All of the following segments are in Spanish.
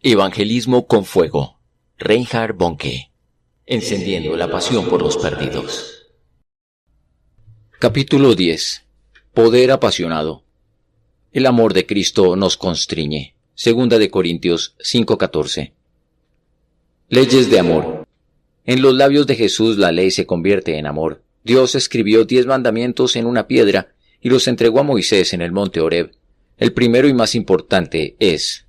Evangelismo con fuego. Reinhard Bonnke. Encendiendo la pasión por los perdidos. Capítulo 10. Poder apasionado. El amor de Cristo nos constriñe. Segunda de Corintios 5:14. Leyes de amor. En los labios de Jesús la ley se convierte en amor. Dios escribió 10 mandamientos en una piedra y los entregó a Moisés en el monte Horeb. El primero y más importante es: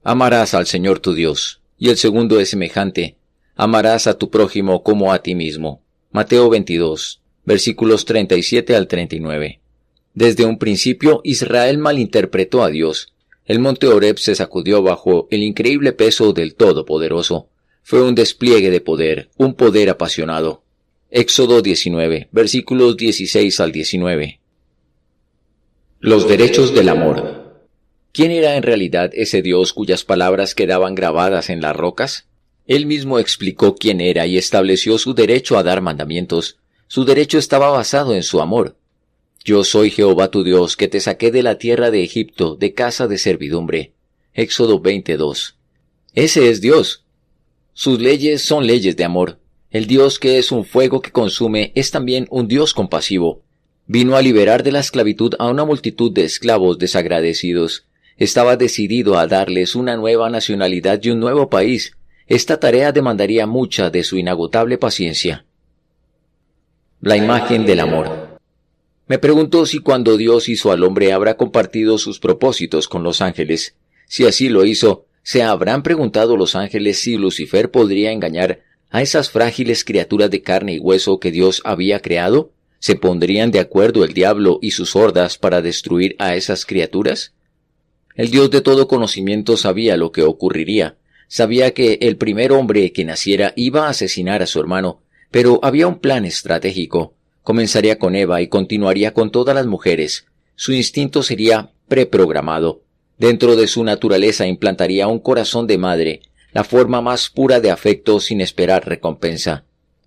amarás al Señor tu Dios. Y el segundo es semejante: amarás a tu prójimo como a ti mismo. Mateo 22, versículos 37 al 39. Desde un principio Israel malinterpretó a Dios. El monte Horeb se sacudió bajo el increíble peso del Todopoderoso. Fue un despliegue de poder, un poder apasionado. Éxodo 19, versículos 16 al 19. Los derechos del amor. ¿Quién era en realidad ese Dios cuyas palabras quedaban grabadas en las rocas? Él mismo explicó quién era y estableció su derecho a dar mandamientos. Su derecho estaba basado en su amor. Yo soy Jehová tu Dios, que te saqué de la tierra de Egipto, de casa de servidumbre. Éxodo 22. Ese es Dios. Sus leyes son leyes de amor. El Dios que es un fuego que consume es también un Dios compasivo. Vino a liberar de la esclavitud a una multitud de esclavos desagradecidos. Estaba decidido a darles una nueva nacionalidad y un nuevo país. Esta tarea demandaría mucha de su inagotable paciencia. La imagen del amor. Me pregunto si cuando Dios hizo al hombre habrá compartido sus propósitos con los ángeles. Si así lo hizo, ¿se habrán preguntado los ángeles si Lucifer podría engañar a esas frágiles criaturas de carne y hueso que Dios había creado? ¿Se pondrían de acuerdo el diablo y sus hordas para destruir a esas criaturas? El Dios de todo conocimiento sabía lo que ocurriría. Sabía que el primer hombre que naciera iba a asesinar a su hermano, pero había un plan estratégico. Comenzaría con Eva y continuaría con todas las mujeres. Su instinto sería preprogramado. Dentro de su naturaleza implantaría un corazón de madre, la forma más pura de afecto sin esperar recompensa.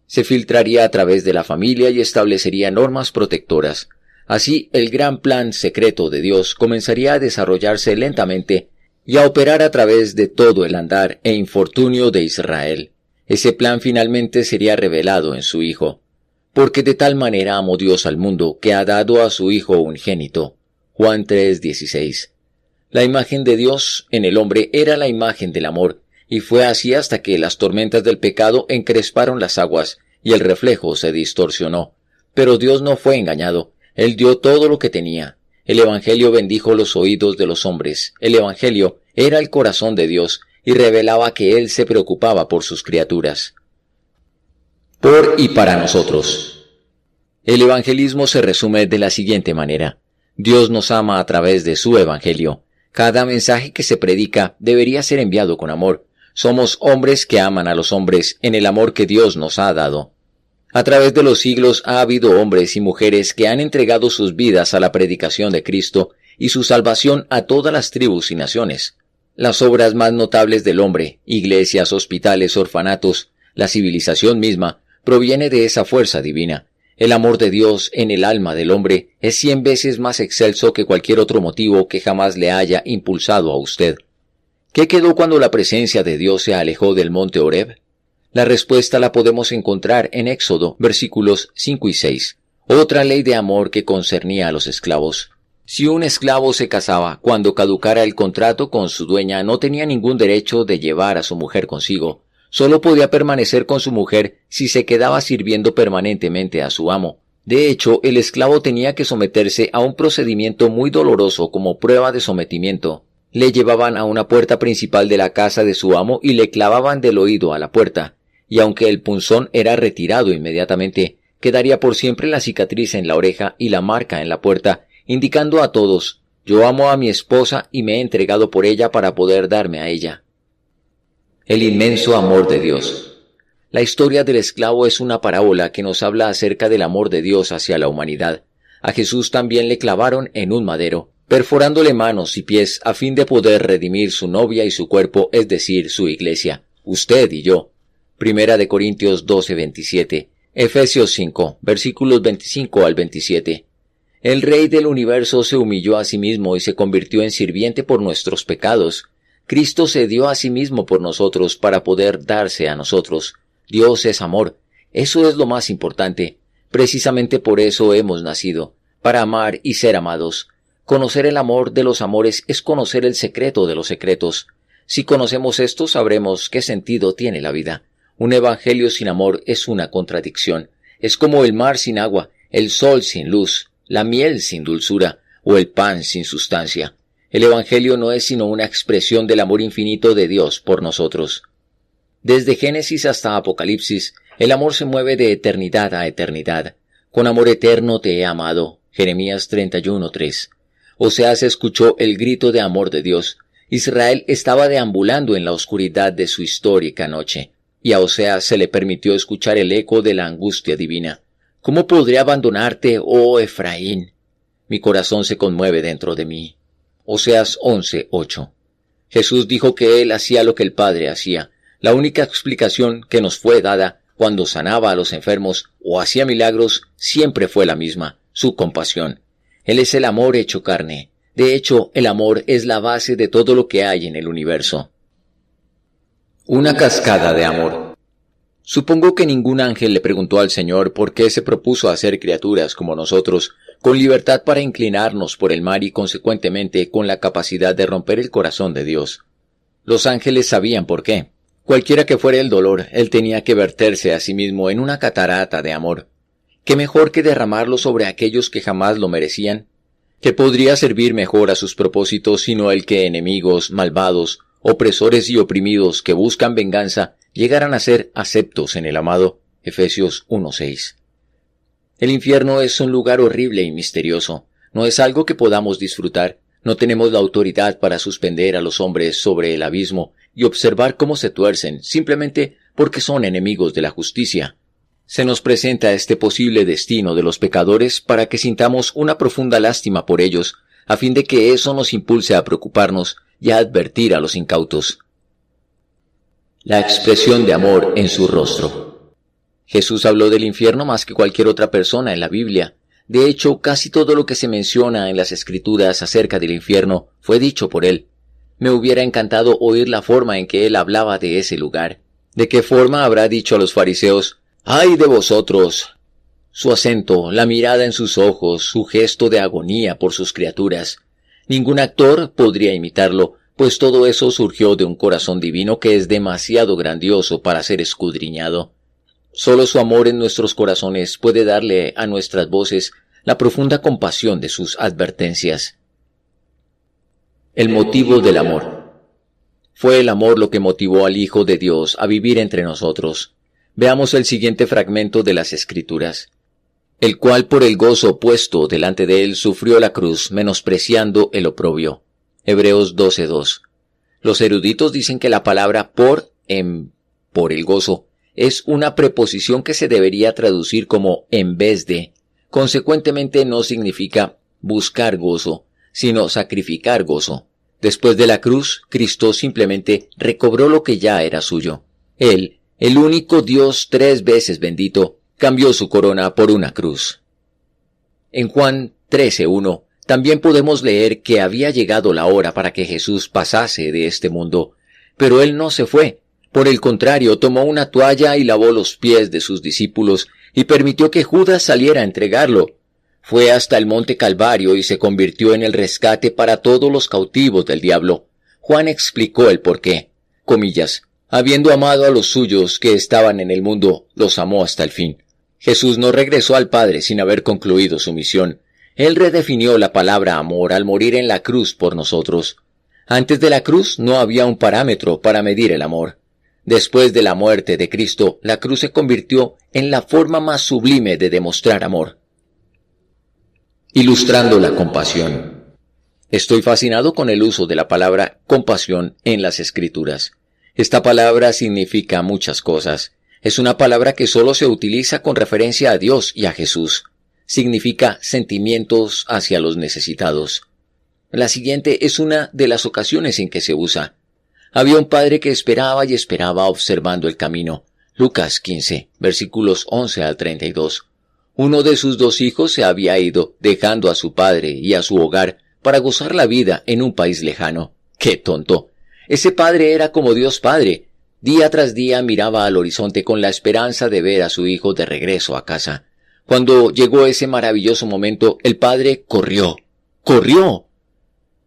Se filtraría a través de la familia y establecería normas protectoras. Así, el gran plan secreto de Dios comenzaría a desarrollarse lentamente y a operar a través de todo el andar e infortunio de Israel. Ese plan finalmente sería revelado en su Hijo. Porque de tal manera amó Dios al mundo que ha dado a su Hijo unigénito. Juan 3:16. La imagen de Dios en el hombre era la imagen del amor, y fue así hasta que las tormentas del pecado encresparon las aguas, y el reflejo se distorsionó. Pero Dios no fue engañado. Él dio todo lo que tenía. El Evangelio bendijo los oídos de los hombres. El Evangelio era el corazón de Dios y revelaba que Él se preocupaba por sus criaturas. Por y para nosotros. El evangelismo se resume de la siguiente manera. Dios nos ama a través de su Evangelio. Cada mensaje que se predica debería ser enviado con amor. Somos hombres que aman a los hombres en el amor que Dios nos ha dado. A través de los siglos ha habido hombres y mujeres que han entregado sus vidas a la predicación de Cristo y su salvación a todas las tribus y naciones. Las obras más notables del hombre, iglesias, hospitales, orfanatos, la civilización misma, proviene de esa fuerza divina. El amor de Dios en el alma del hombre es 100 veces más excelso que cualquier otro motivo que jamás le haya impulsado a usted. ¿Qué quedó cuando la presencia de Dios se alejó del monte Horeb? La respuesta la podemos encontrar en Éxodo, versículos 5 y 6. Otra ley de amor que concernía a los esclavos. Si un esclavo se casaba, cuando caducara el contrato con su dueña, no tenía ningún derecho de llevar a su mujer consigo. Solo podía permanecer con su mujer si se quedaba sirviendo permanentemente a su amo. De hecho, el esclavo tenía que someterse a un procedimiento muy doloroso como prueba de sometimiento. Le llevaban a una puerta principal de la casa de su amo y le clavaban del oído a la puerta. Y aunque el punzón era retirado inmediatamente, quedaría por siempre la cicatriz en la oreja y la marca en la puerta, indicando a todos: yo amo a mi esposa y me he entregado por ella para poder darme a ella. El inmenso amor de Dios. La historia del esclavo es una parábola que nos habla acerca del amor de Dios hacia la humanidad. A Jesús también le clavaron en un madero, perforándole manos y pies a fin de poder redimir su novia y su cuerpo, es decir, su iglesia, usted y yo. Primera de Corintios 12:27, Efesios 5, versículos 25 al 27. El Rey del universo se humilló a sí mismo y se convirtió en sirviente por nuestros pecados. Cristo se dio a sí mismo por nosotros para poder darse a nosotros. Dios es amor. Eso es lo más importante. Precisamente por eso hemos nacido, para amar y ser amados. Conocer el amor de los amores es conocer el secreto de los secretos. Si conocemos esto, sabremos qué sentido tiene la vida. Un evangelio sin amor es una contradicción. Es como el mar sin agua, el sol sin luz, la miel sin dulzura, o el pan sin sustancia. El evangelio no es sino una expresión del amor infinito de Dios por nosotros. Desde Génesis hasta Apocalipsis, el amor se mueve de eternidad a eternidad. Con amor eterno te he amado. Jeremías 31:3. Oseas escuchó el grito de amor de Dios. Israel estaba deambulando en la oscuridad de su histórica noche, y a Oseas se le permitió escuchar el eco de la angustia divina. ¿Cómo podré abandonarte, oh Efraín? Mi corazón se conmueve dentro de mí. Oseas 11:8. Jesús dijo que él hacía lo que el Padre hacía. La única explicación que nos fue dada cuando sanaba a los enfermos o hacía milagros siempre fue la misma, su compasión. Él es el amor hecho carne. De hecho, el amor es la base de todo lo que hay en el universo. Una cascada de amor. Supongo que ningún ángel le preguntó al Señor por qué se propuso hacer criaturas como nosotros, con libertad para inclinarnos por el mar y consecuentemente con la capacidad de romper el corazón de Dios. Los ángeles sabían por qué. Cualquiera que fuera el dolor, él tenía que verterse a sí mismo en una catarata de amor. ¿Qué mejor que derramarlo sobre aquellos que jamás lo merecían? ¿Qué podría servir mejor a sus propósitos sino el que enemigos, malvados, opresores y oprimidos que buscan venganza llegaran a ser aceptos en el amado? Efesios 1:6. El infierno es un lugar horrible y misterioso. No es algo que podamos disfrutar. No tenemos la autoridad para suspender a los hombres sobre el abismo y observar cómo se tuercen, simplemente porque son enemigos de la justicia. Se nos presenta este posible destino de los pecadores para que sintamos una profunda lástima por ellos, a fin de que eso nos impulse a preocuparnos y a advertir a los incautos. La expresión de amor en su rostro. Jesús habló del infierno más que cualquier otra persona en la Biblia. De hecho, casi todo lo que se menciona en las Escrituras acerca del infierno fue dicho por él. Me hubiera encantado oír la forma en que él hablaba de ese lugar. ¿De qué forma habrá dicho a los fariseos: ¡ay de vosotros! Su acento, la mirada en sus ojos, su gesto de agonía por sus criaturas. Ningún actor podría imitarlo, pues todo eso surgió de un corazón divino que es demasiado grandioso para ser escudriñado. Solo su amor en nuestros corazones puede darle a nuestras voces la profunda compasión de sus advertencias. El motivo del amor. Fue el amor lo que motivó al Hijo de Dios a vivir entre nosotros. Veamos el siguiente fragmento de las Escrituras. El cual por el gozo puesto delante de él sufrió la cruz, menospreciando el oprobio. Hebreos 12:2. Los eruditos dicen que la palabra por el gozo es una preposición que se debería traducir como en vez de. Consecuentemente no significa buscar gozo, sino sacrificar gozo. Después de la cruz, Cristo simplemente recobró lo que ya era suyo. Él, el único Dios 3 veces bendito, cambió su corona por una cruz. En Juan 13:1 también podemos leer que había llegado la hora para que Jesús pasase de este mundo, pero él no se fue. Por el contrario, tomó una toalla y lavó los pies de sus discípulos y permitió que Judas saliera a entregarlo. Fue hasta el monte Calvario y se convirtió en el rescate para todos los cautivos del diablo. Juan explicó el porqué. Comillas, habiendo amado a los suyos que estaban en el mundo, los amó hasta el fin. Jesús no regresó al Padre sin haber concluido su misión. Él redefinió la palabra amor al morir en la cruz por nosotros. Antes de la cruz no había un parámetro para medir el amor. Después de la muerte de Cristo, la cruz se convirtió en la forma más sublime de demostrar amor. Ilustrando la compasión. Estoy fascinado con el uso de la palabra compasión en las Escrituras. Esta palabra significa muchas cosas. Es una palabra que solo se utiliza con referencia a Dios y a Jesús. Significa sentimientos hacia los necesitados. La siguiente es una de las ocasiones en que se usa. Había un padre que esperaba y esperaba observando el camino. Lucas 15, versículos 11 al 32. Uno de sus 2 hijos se había ido, dejando a su padre y a su hogar para gozar la vida en un país lejano. ¡Qué tonto! Ese padre era como Dios Padre. Día tras día miraba al horizonte con la esperanza de ver a su hijo de regreso a casa. Cuando llegó ese maravilloso momento, el padre corrió. ¡Corrió!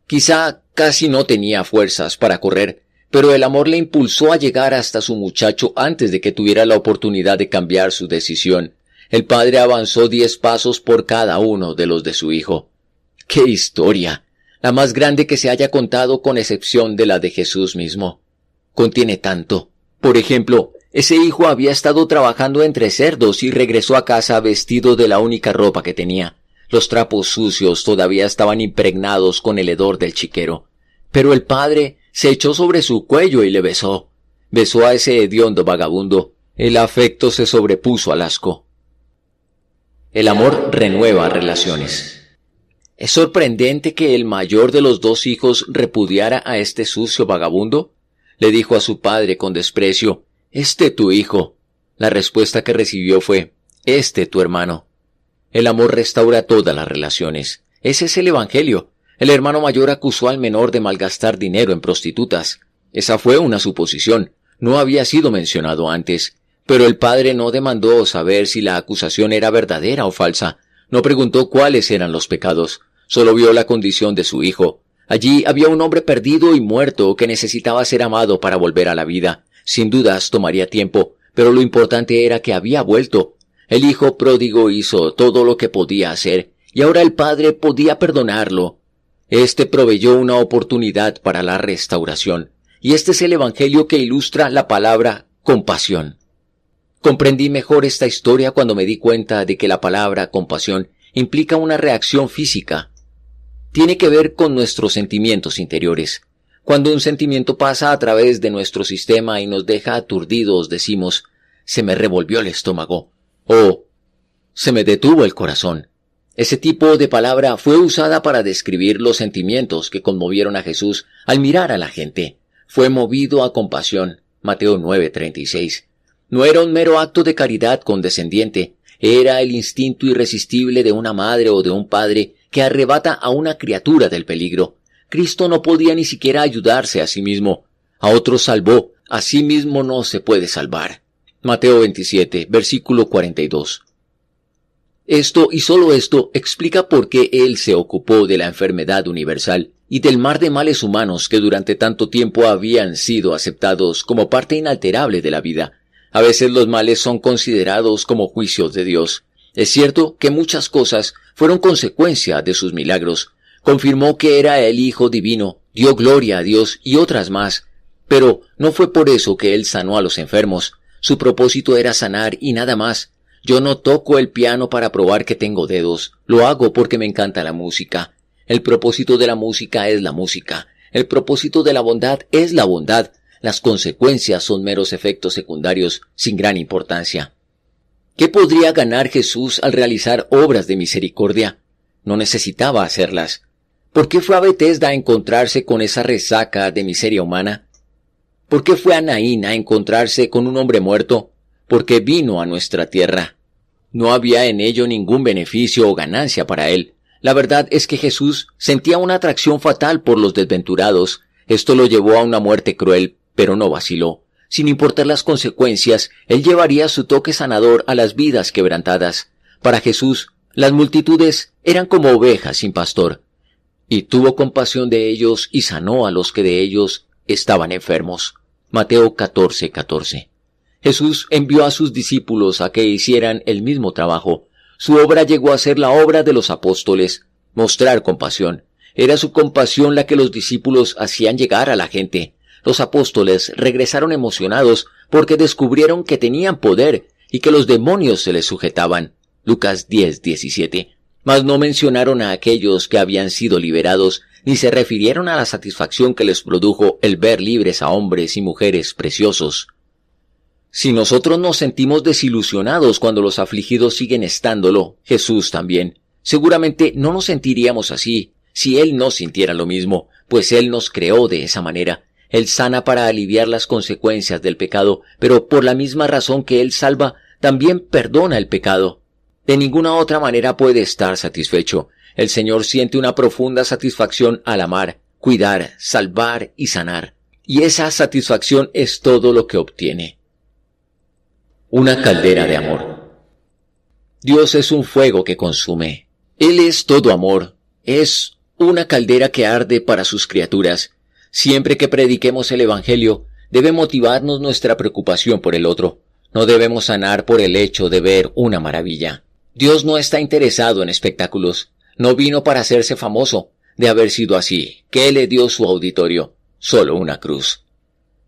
Quizá casi no tenía fuerzas para correr, pero el amor le impulsó a llegar hasta su muchacho antes de que tuviera la oportunidad de cambiar su decisión. El padre avanzó 10 pasos por cada uno de los de su hijo. ¡Qué historia! La más grande que se haya contado con excepción de la de Jesús mismo. Contiene tanto. Por ejemplo, ese hijo había estado trabajando entre cerdos y regresó a casa vestido de la única ropa que tenía. Los trapos sucios todavía estaban impregnados con el hedor del chiquero. Pero el padre se echó sobre su cuello y le besó. Besó a ese hediondo vagabundo. El afecto se sobrepuso al asco. El amor renueva relaciones. ¿Es sorprendente que el mayor de los 2 hijos repudiara a este sucio vagabundo? Le dijo a su padre con desprecio, tu hijo. La respuesta que recibió fue, tu hermano. El amor restaura todas las relaciones. Ese es el Evangelio. El hermano mayor acusó al menor de malgastar dinero en prostitutas. Esa fue una suposición. No había sido mencionado antes. Pero el padre no demandó saber si la acusación era verdadera o falsa. No preguntó cuáles eran los pecados. Solo vio la condición de su hijo. Allí había un hombre perdido y muerto que necesitaba ser amado para volver a la vida. Sin dudas tomaría tiempo, pero lo importante era que había vuelto. El hijo pródigo hizo todo lo que podía hacer, y ahora el padre podía perdonarlo. Proveyó una oportunidad para la restauración, y este es el Evangelio que ilustra la palabra compasión. Comprendí mejor esta historia cuando me di cuenta de que la palabra compasión implica una reacción física. Tiene que ver con nuestros sentimientos interiores. Cuando un sentimiento pasa a través de nuestro sistema y nos deja aturdidos, decimos, se me revolvió el estómago, o se me detuvo el corazón. Ese tipo de palabra fue usada para describir los sentimientos que conmovieron a Jesús al mirar a la gente. Fue movido a compasión. Mateo 9:36. No era un mero acto de caridad condescendiente, era el instinto irresistible de una madre o de un padre que arrebata a una criatura del peligro. Cristo no podía ni siquiera ayudarse a sí mismo. A otros salvó, a sí mismo no se puede salvar. Mateo 27, versículo 42. Esto y solo esto explica por qué Él se ocupó de la enfermedad universal y del mar de males humanos que durante tanto tiempo habían sido aceptados como parte inalterable de la vida. A veces los males son considerados como juicios de Dios. Es cierto que muchas cosas fueron consecuencia de sus milagros. Confirmó que era el Hijo Divino, dio gloria a Dios y otras más. Pero no fue por eso que Él sanó a los enfermos. Su propósito era sanar y nada más. Yo no toco el piano para probar que tengo dedos. Lo hago porque me encanta la música. El propósito de la música es la música. El propósito de la bondad es la bondad. Las consecuencias son meros efectos secundarios sin gran importancia. ¿Qué podría ganar Jesús al realizar obras de misericordia? No necesitaba hacerlas. ¿Por qué fue a Betesda a encontrarse con esa resaca de miseria humana? ¿Por qué fue a Naín a encontrarse con un hombre muerto? Porque vino a nuestra tierra. No había en ello ningún beneficio o ganancia para él. La verdad es que Jesús sentía una atracción fatal por los desventurados. Esto lo llevó a una muerte cruel, pero no vaciló. Sin importar las consecuencias, él llevaría su toque sanador a las vidas quebrantadas. Para Jesús, las multitudes eran como ovejas sin pastor. Y tuvo compasión de ellos y sanó a los que de ellos estaban enfermos. Mateo 14:14. Jesús envió a sus discípulos a que hicieran el mismo trabajo. Su obra llegó a ser la obra de los apóstoles, mostrar compasión. Era su compasión la que los discípulos hacían llegar a la gente. Los apóstoles regresaron emocionados porque descubrieron que tenían poder y que los demonios se les sujetaban. Lucas 10:17. Mas no mencionaron a aquellos que habían sido liberados, ni se refirieron a la satisfacción que les produjo el ver libres a hombres y mujeres preciosos. Si nosotros nos sentimos desilusionados cuando los afligidos siguen estándolo, Jesús también. Seguramente no nos sentiríamos así si Él no sintiera lo mismo, pues Él nos creó de esa manera. Él sana para aliviar las consecuencias del pecado, pero por la misma razón que Él salva, también perdona el pecado. De ninguna otra manera puede estar satisfecho. El Señor siente una profunda satisfacción al amar, cuidar, salvar y sanar. y esa satisfacción es todo lo que obtiene. Una caldera de amor. Dios es un fuego que consume. Él es todo amor. Es una caldera que arde para sus criaturas. Siempre que prediquemos el Evangelio, debe motivarnos nuestra preocupación por el otro. No debemos sanar por el hecho de ver una maravilla. Dios no está interesado en espectáculos. No vino para hacerse famoso. De haber sido así, ¿qué le dio su auditorio? Solo una cruz.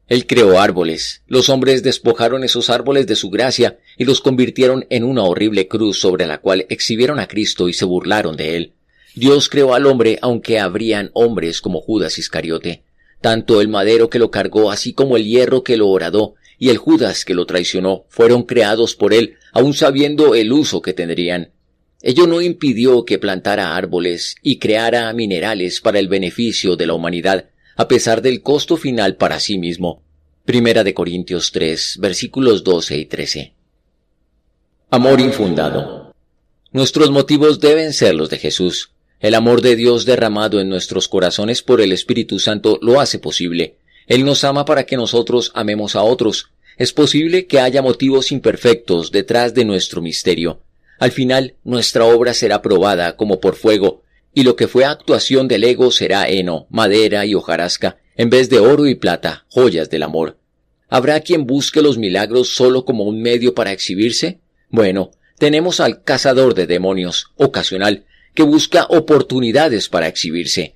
Él creó árboles. Los hombres despojaron esos árboles de su gracia y los convirtieron en una horrible cruz sobre la cual exhibieron a Cristo y se burlaron de él. Dios creó al hombre aunque habrían hombres como Judas Iscariote. Tanto el madero que lo cargó así como el hierro que lo horadó y el Judas que lo traicionó fueron creados por él, aun sabiendo el uso que tendrían. Ello no impidió que plantara árboles y creara minerales para el beneficio de la humanidad, a pesar del costo final para sí mismo. Primera de Corintios 3, versículos 12 y 13. Amor infundado. Nuestros motivos deben ser los de Jesús. El amor de Dios derramado en nuestros corazones por el Espíritu Santo lo hace posible. Él nos ama para que nosotros amemos a otros. Es posible que haya motivos imperfectos detrás de nuestro misterio. Al final, nuestra obra será probada como por fuego, y lo que fue actuación del ego será heno, madera y hojarasca, en vez de oro y plata, joyas del amor. ¿Habrá quien busque los milagros solo como un medio para exhibirse? Bueno, tenemos al cazador de demonios, ocasional, que busca oportunidades para exhibirse.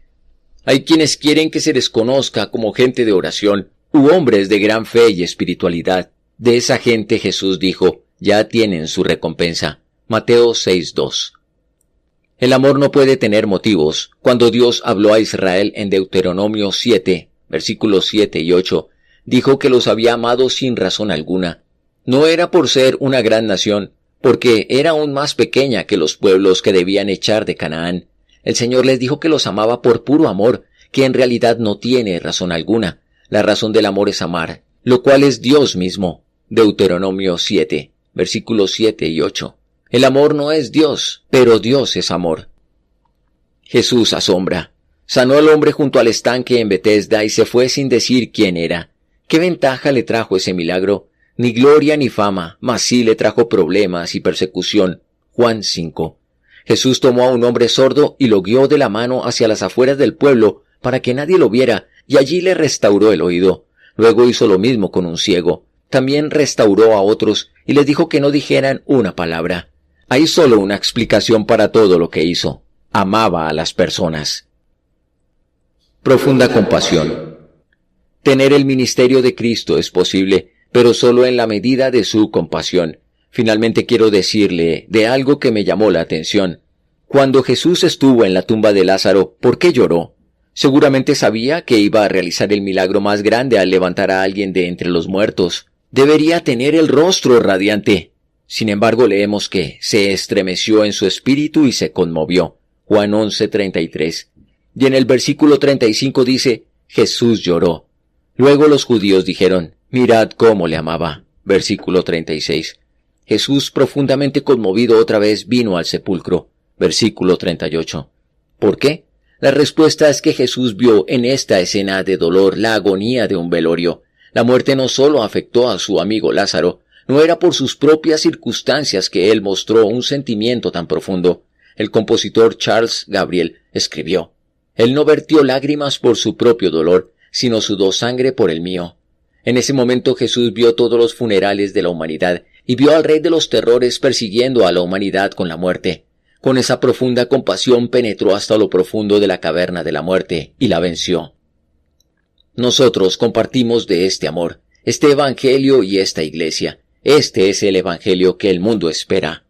Hay quienes quieren que se les conozca como gente de oración, u hombres de gran fe y espiritualidad. De esa gente Jesús dijo, ya tienen su recompensa. Mateo 6:2. El amor no puede tener motivos. Cuando Dios habló a Israel en Deuteronomio 7, versículos 7 y 8, dijo que los había amado sin razón alguna. No era por ser una gran nación, porque era aún más pequeña que los pueblos que debían echar de Canaán. El Señor les dijo que los amaba por puro amor, que en realidad no tiene razón alguna. La razón del amor es amar, lo cual es Dios mismo. Deuteronomio 7, versículos 7 y 8. El amor no es Dios, pero Dios es amor. Jesús asombra. Sanó al hombre junto al estanque en Betesda y se fue sin decir quién era. ¿Qué ventaja le trajo ese milagro? Ni gloria ni fama, mas sí le trajo problemas y persecución. Juan 5. Jesús tomó a un hombre sordo y lo guió de la mano hacia las afueras del pueblo para que nadie lo viera, y allí le restauró el oído. Luego hizo lo mismo con un ciego. También restauró a otros y les dijo que no dijeran una palabra. Hay solo una explicación para todo lo que hizo. Amaba a las personas. Profunda compasión. Tener el ministerio de Cristo es posible, pero solo en la medida de su compasión. Finalmente quiero decirle de algo que me llamó la atención. Cuando Jesús estuvo en la tumba de Lázaro, ¿por qué lloró? Seguramente sabía que iba a realizar el milagro más grande al levantar a alguien de entre los muertos. Debería tener el rostro radiante. Sin embargo, leemos que se estremeció en su espíritu y se conmovió. Juan 11:33. Y en el versículo 35 dice, Jesús lloró. Luego los judíos dijeron, mirad cómo le amaba. Versículo 36. Jesús, profundamente conmovido otra vez, vino al sepulcro. Versículo 38. ¿Por qué? La respuesta es que Jesús vio en esta escena de dolor la agonía de un velorio. La muerte no solo afectó a su amigo Lázaro, no era por sus propias circunstancias que él mostró un sentimiento tan profundo. El compositor Charles Gabriel escribió, él no vertió lágrimas por su propio dolor, sino sudó sangre por el mío. En ese momento Jesús vio todos los funerales de la humanidad y vio al rey de los terrores persiguiendo a la humanidad con la muerte. Con esa profunda compasión penetró hasta lo profundo de la caverna de la muerte y la venció. Nosotros compartimos de este amor, este evangelio y esta iglesia. Este es el evangelio que el mundo espera.